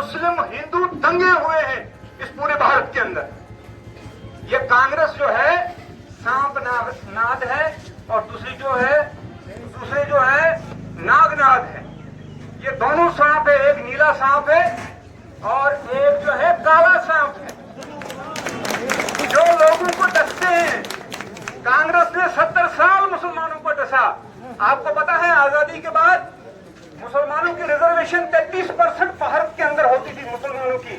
मुस्लिम हिंदू दंगे हुए हैं इस पूरे भारत के अंदर। ये कांग्रेस जो है सांप नाद है और दूसरे जो है नागनाद है। ये दोनों सांप है, एक नीला सांप है और एक जो है काला सांप है जो लोगों को डसते हैं। कांग्रेस ने 70 साल मुसलमानों को डसा। आपको पता है आजादी के बाद मुसलमानों की रिजर्वेशन 33% भारत के अंदर होती थी मुसलमानों की।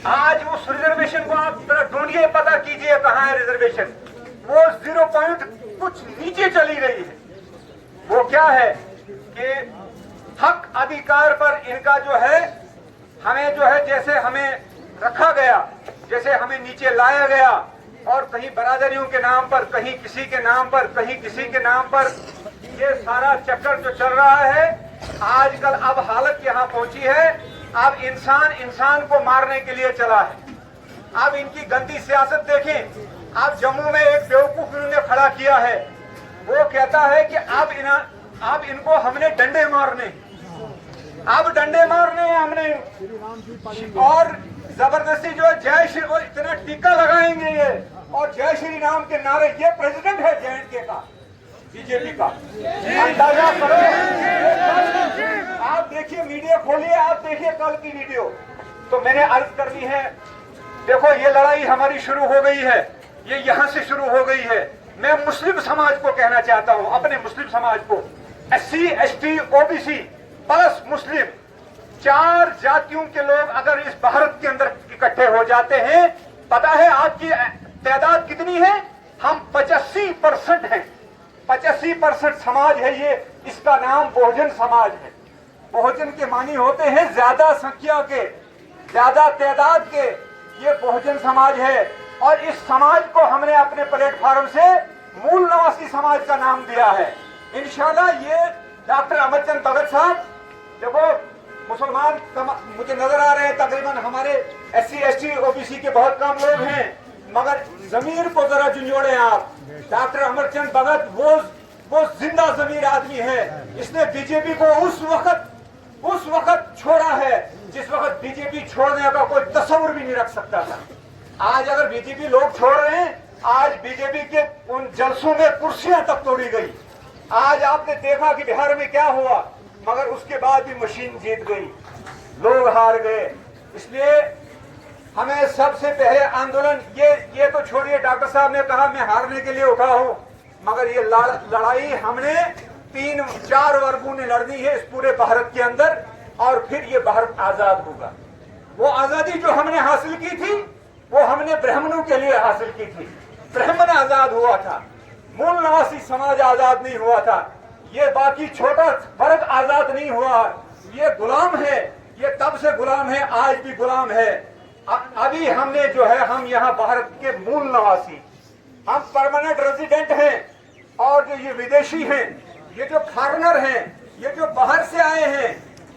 आज उस रिजर्वेशन को आप ढूंढिए, पता कीजिए कहाँ है रिजर्वेशन। वो 0 पॉइंट कुछ नीचे चली रही है। वो क्या है कि हक अधिकार पर इनका जो है, हमें जो है जैसे हमें रखा गया, जैसे हमें नीचे लाया गया और कहीं बरादरियों के नाम पर, कहीं किसी के नाम पर, कहीं किसी के नाम पर, ये सारा चक्कर जो चल रहा है आजकल, अब हालत यहाँ पहुंची है। अब इंसान को मारने के लिए चला है। अब इनकी गंदी सियासत देखें। अब जम्मू में एक बेवकूफ इन्होंने खड़ा किया है। वो कहता है कि अब इनको हमने डंडे मारने, अब डंडे मारने हैं हमने, और जबरदस्ती जो जय श्री को इतना टीका लगाएंगे ये, और जय श्री राम के नारे। ये प्रेसिडेंट है J&K का, बीजेपी का। अंदाजा करो। आप देखिए, मीडिया खोलिए, आप देखिए कल की वीडियो। तो मैंने अर्ज कर दी है, देखो ये लड़ाई हमारी शुरू हो गई है, ये यहां से शुरू हो गई है। मैं मुस्लिम समाज को कहना चाहता हूं, अपने मुस्लिम समाज को, SC ST OBC प्लस मुस्लिम, 4 जातियों के लोग अगर इस भारत के अंदर इकट्ठे हो जाते हैं, पता है आपकी तादाद कितनी है? हम 85% हैं। 85% समाज है ये। इसका नाम बहुजन समाज है। बहुजन के मानी होते हैं ज्यादा संख्या के, ज्यादा तादाद के। ये बहुजन समाज है और इस समाज को हमने अपने प्लेटफार्म से मूल निवासी समाज का नाम दिया है। इंशाल्लाह ये डॉक्टर अमरचंद भगत साहब, देखो मुसलमान मुझे नजर आ रहे हैं, तकरीबन हमारे SC ST OBC के बहुत कम लोग हैं, मगर जमीर को जरा झंझोड़े आप। डॉक्टर अमरचंद भगत वो जिंदा जमीर आदमी है। इसने बीजेपी को उस वक्त छोड़ा है जिस वक्त बीजेपी छोड़ने का कोई तस्वीर भी नहीं रख सकता था। आज अगर बीजेपी लोग छोड़ रहे हैं, आज बीजेपी के उन जलसों में कुर्सियां तक तोड़ी गई। आज आपने देखा कि बिहार में क्या हुआ, मगर उसके बाद भी मशीन जीत गई, लोग हार गए। इसलिए हमें सबसे पहले आंदोलन, ये तो छोड़िए, डॉक्टर साहब ने कहा मैं हारने के लिए उठा हूं, मगर ये लड़ाई हमने 3-4 वर्गों ने लड़नी है इस पूरे भारत के अंदर, और फिर ये भारत आजाद होगा। वो आजादी जो हमने हासिल की थी वो हमने ब्राह्मणों के लिए हासिल की थी। ब्राह्मण आजाद हुआ था, मूल निवासी समाज आजाद नहीं हुआ था। ये बाकी छोटा वर्ग आजाद नहीं हुआ। ये गुलाम है, ये तब से गुलाम है, आज भी गुलाम है। अभी हमने जो है, हम यहाँ भारत के मूल निवासी, हम परमानेंट रेजिडेंट हैं, और जो ये विदेशी हैं, ये जो फॉरेनर हैं, ये जो बाहर से आए हैं,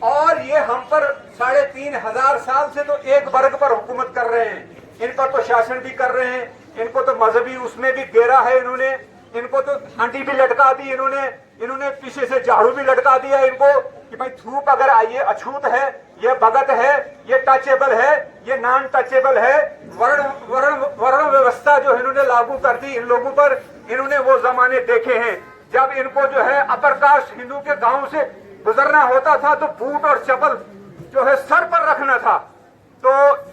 और ये हम पर 3500 साल से तो एक वर्ग पर हुकूमत कर रहे हैं। इन पर तो शासन भी कर रहे हैं, इनको तो मजहबी उसमें भी घेरा है इन्होंने, इनको तो हंडी भी लटका दी इन्होंने पीछे से झाड़ू भी लटका दिया इनको कि भाई थूक अगर ये अछूत है, ये भगत है, ये टचेबल है, ये नॉन टचेबल है। वर्ण व्यवस्था जो इन्होंने लागू कर दी इन लोगों पर, इन्होंने वो जमाने देखे हैं जब इनको जो है अपर कास्ट हिंदू के गांव से गुजरना होता था तो बूट और चप्पल जो है सर पर रखना था। तो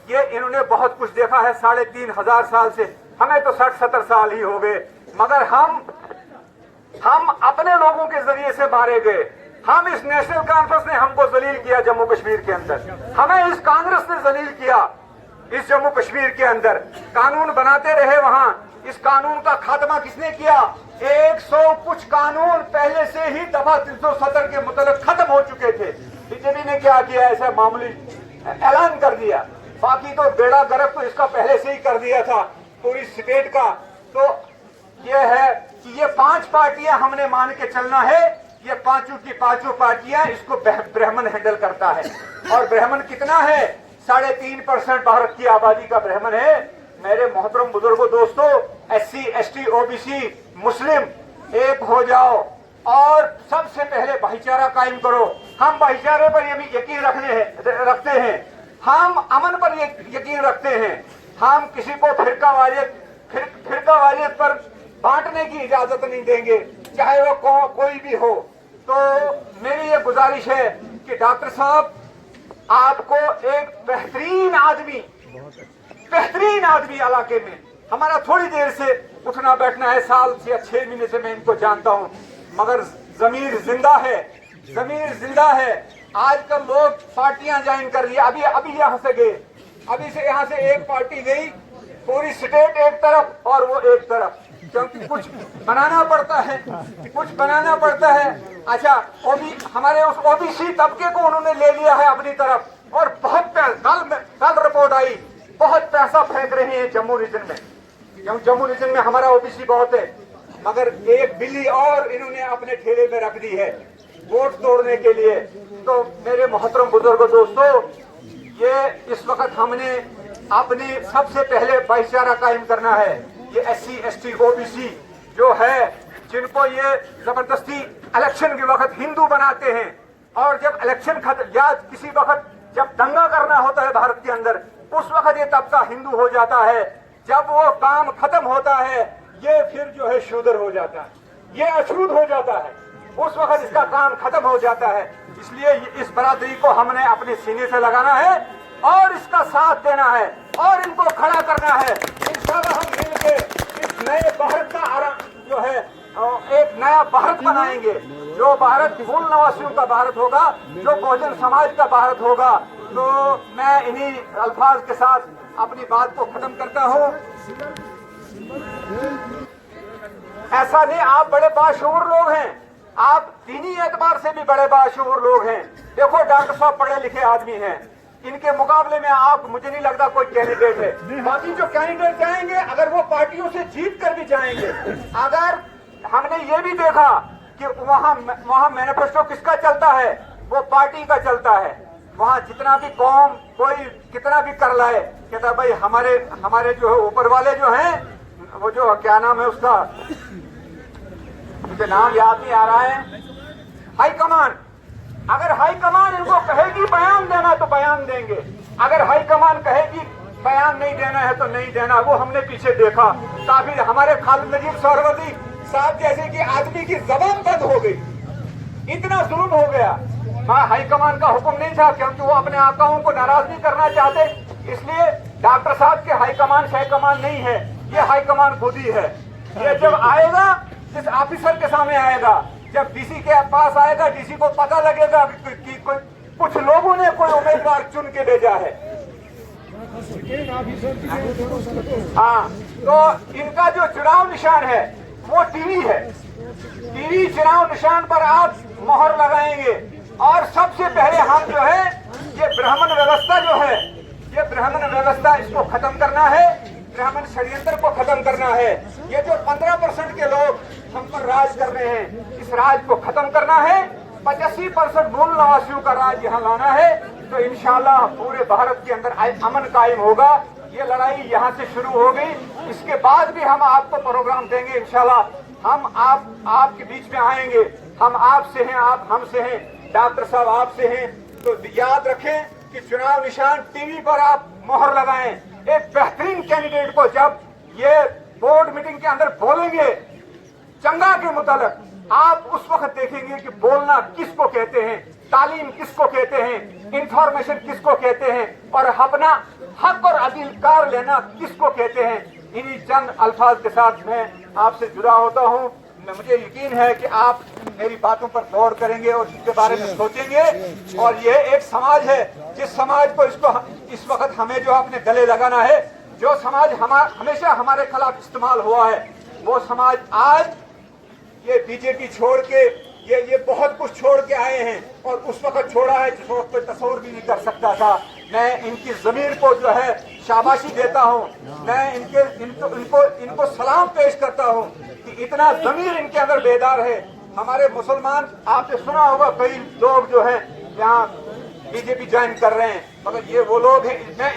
ये इन्होंने बहुत कुछ देखा है 3500 साल से। हमें तो 60-70 साल ही हो गए, मगर हम अपने लोगों के जरिए से मारे गए। हम इस नेशनल कॉन्फ्रेंस ने हमको जलील किया जम्मू कश्मीर के अंदर, हमें इस कांग्रेस ने जलील किया इस जम्मू कश्मीर के अंदर। कानून बनाते रहे वहां, इस कानून का खात्मा किसने किया? 100 कुछ कानून पहले से ही दफा 370 के मुताबिक खत्म हो चुके थे। बीजेपी ने क्या किया? ऐसा मामूली ऐलान कर दिया, बाकी तो बेड़ा गर्क तो इसका पहले से ही कर दिया था पूरी स्टेट का। तो ये है कि ये 5 पार्टियां हमने मान के चलना है, ये पांचों की पांचों पार्टियां, इसको ब्राह्मण हैंडल करता है। और ब्राह्मण कितना है? 3.5% भारत की आबादी का ब्राह्मण है। मेरे मोहतरम बुजुर्गों, दोस्तों, SC ST OBC मुस्लिम एक हो जाओ और सबसे पहले भाईचारा कायम करो। हम भाईचारे पर ये भी यकीन रखते हैं, हम अमन पर यकीन रखते हैं, हम किसी को फिरकावारियत पर बांटने की इजाजत नहीं देंगे, चाहे वो कोई भी हो। तो मेरी ये गुजारिश है कि डॉक्टर साहब, आपको एक बेहतरीन आदमी इलाके में, हमारा थोड़ी देर से उठना बैठना है, साल से या 6 महीने से मैं इनको जानता हूं, मगर जमीर जिंदा है। आजकल लोग पार्टियां ज्वाइन कर रही है। अभी यहाँ से गए, यहाँ से एक पार्टी गई, पूरी स्टेट एक तरफ और वो एक तरफ, क्योंकि कुछ बनाना पड़ता है। अच्छा, हमारे उस ओबीसी तबके को उन्होंने ले लिया है अपनी तरफ, और बहुत कल रिपोर्ट आई, बहुत पैसा फेंक रहे हैं जम्मू रीजन में, क्योंकि जम्मू रीजन में हमारा ओबीसी बहुत है, मगर एक बिल्ली और इन्होंने अपने ठेले में रख दी है वोट तोड़ने के लिए। तो मेरे मोहतरम बुजुर्गों, दोस्तों, ये इस वक्त हमने अपनी सबसे पहले भाईचारा कायम करना है। ये SC ST OBC जो है, जिनको ये जबरदस्ती इलेक्शन के वक्त हिंदू बनाते हैं, और जब इलेक्शन या किसी वक्त जब दंगा करना होता है भारत के अंदर, उस वक्त ये तबका हिंदू हो जाता है। जब वो काम खत्म होता है, ये फिर जो है शूद्र हो जाता है, ये अछूत हो जाता है, उस वक्त इसका काम खत्म हो जाता है। इसलिए इस बरादरी को हमने अपने सीने से लगाना है और इसका साथ देना है और इनको खड़ा करना है। इंशाअल्लाह हम मिलकर इस नए भारत का जो है एक नया भारत बनाएंगे, जो भारत मूल निवासियों का भारत होगा, जो बहुजन समाज का भारत होगा। तो मैं इन्हीं अल्फाज के साथ अपनी बात को खत्म करता हूँ। ऐसा नहीं, आप बड़े बाशऊर लोग हैं, आप दीनी एतबार से भी बड़े बाशऊर लोग हैं। देखो, डॉक्टर साहब पढ़े लिखे आदमी हैं, इनके मुकाबले में आप, मुझे नहीं लगता कोई कैंडिडेट है। बाकी जो कैंडिडेट जाएंगे, अगर वो पार्टियों से जीत कर भी जाएंगे, अगर हमने ये भी देखा कि वहाँ मैनिफेस्टो किसका चलता है, वो पार्टी का चलता है। वहाँ जितना भी कौम कोई कितना भी कर लाए, कहता भाई हमारे जो है ऊपर वाले जो हैं, वो जो क्या नाम है उसका, मुझे नाम याद नहीं आ रहा है, हाई कमान। अगर हाई कमान इनको कहेगी बयान देना तो बयान देंगे, अगर हाई कमान कहेगी बयान नहीं देना है तो नहीं देना। वो हमने पीछे देखा, काफी हमारे खालिद नजीब सोहरावर्दी साहब जैसे कि आदमी की जबान बंद हो गई, इतना जुल्म हो गया। हाई कमान का हुक्म नहीं था, क्योंकि वो अपने आकाओं को नाराज नहीं करना चाहते, इसलिए डॉक्टर साहब के हाई कमान शाही कमान नहीं है, ये हाई कमान खुद ही है। ये जब आएगा, जिस ऑफिसर के सामने आएगा, जब डीसी के पास आएगा, डीसी को पता लगेगा कि कुछ लोगों ने कोई उम्मीदवार चुन के भेजा है। हाँ, तो इनका जो चुनाव निशान है वो टीवी है। टीवी चुनाव निशान पर आप मोहर लगाएंगे, और सबसे पहले हम जो है ये ब्राह्मण व्यवस्था जो है, ये ब्राह्मण व्यवस्था, इसको खत्म करना है, ब्राह्मण षड्यंत्र को खत्म करना है। ये जो 15% के लोग हम पर राज कर रहे हैं, इस राज को खत्म करना है। 85% मूल निवासियों का राज यहाँ लाना है, तो इंशाअल्लाह पूरे भारत के अंदर अमन कायम होगा। ये लड़ाई यहाँ से शुरू हो गई, इसके बाद भी हम आपको प्रोग्राम देंगे इंशाअल्लाह। हम आपके बीच में आएंगे, हम आपसे हैं, आप हमसे हैं, डॉक्टर साहब आपसे हैं। तो याद रखें कि चुनाव निशान टीवी पर आप मोहर लगाएं। एक बेहतरीन कैंडिडेट को जब ये बोर्ड मीटिंग के अंदर बोलेंगे चंगा के मुतालिक, आप उस वक्त देखेंगे कि बोलना किसको कहते हैं, तालीम किसको कहते हैं, इंफॉर्मेशन किसको कहते हैं, और अपना हक और अधिकार लेना किसको कहते हैं। इन्हीं चंद अल्फाज के साथ मैं आपसे जुड़ा होता हूँ। मुझे यकीन है कि आप मेरी बातों पर गौर करेंगे और इसके बारे में सोचेंगे। और ये एक समाज है, जिस समाज को इस वक्त हमें जो अपने गले लगाना है, जो समाज हमेशा हमारे खिलाफ इस्तेमाल हुआ है, वो समाज आज ये बीजेपी छोड़ के ये बहुत कुछ छोड़ के आए हैं, और उस वक्त छोड़ा है जिस वक्त कोई तस्वीर भी नहीं कर सकता था। मैं इनकी जमीर को जो है शाबाशी देता हूँ, मैं इनको सलाम पेश करता हूँ कि इतना जमीर इनके अंदर बेदार है। हमारे मुसलमान, आपने सुना होगा कई लोग जो है यहाँ बीजेपी ज्वाइन कर रहे हैं, मगर ये वो लोग हैं। मैं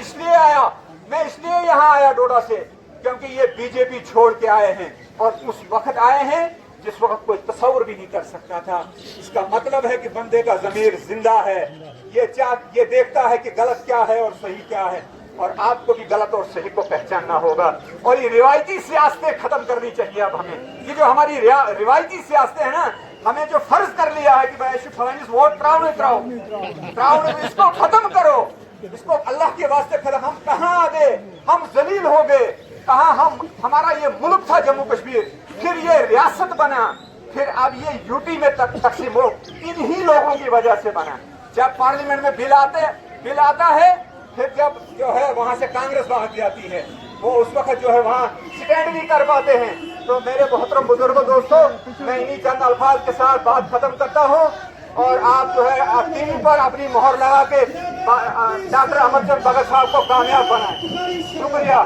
इसलिए यहाँ आया डोडा से, क्योंकि ये बीजेपी छोड़ के आए हैं, और उस वक्त आए हैं जिस वक्त कोई तस्वुर भी नहीं कर सकता था। इसका मतलब है कि बंदे का ज़मीर जिंदा है, ये देखता है कि गलत क्या है और सही क्या है, और आपको भी गलत और सही को पहचानना होगा। और ये रिवायती सियासतें खत्म करनी चाहिए अब हमें। ये जो हमारी रिवायती सियासतें हैं ना, हमें जो फर्ज कर लिया है कि भाई फलानी वोट त्राउन इसको खत्म करो, इसको अल्लाह के वास्ते खत्म। हम कहाँ आ गए, हम जलील हो गए, कहाँ हमारा ये मुल्क था जम्मू कश्मीर, फिर ये रियासत बना, फिर अब ये यूटी में तकसीम हो, इन्हीं लोगों की वजह से बना। जब पार्लियामेंट में बिल आता है, फिर जब जो है वहां से कांग्रेस भाग जाती है, वो उस वक्त जो है वहां स्टैंड नहीं कर पाते हैं। तो मेरे मोहतरम बुजुर्गों, दोस्तों, मैं इन्हीं चंद अल्फाज के साथ बात खत्म करता हूँ, और आप जो है टीवी पर अपनी मोहर लगा के डॉक्टर अमरचंद भगत साहब को कामयाब बनाएं। शुक्रिया।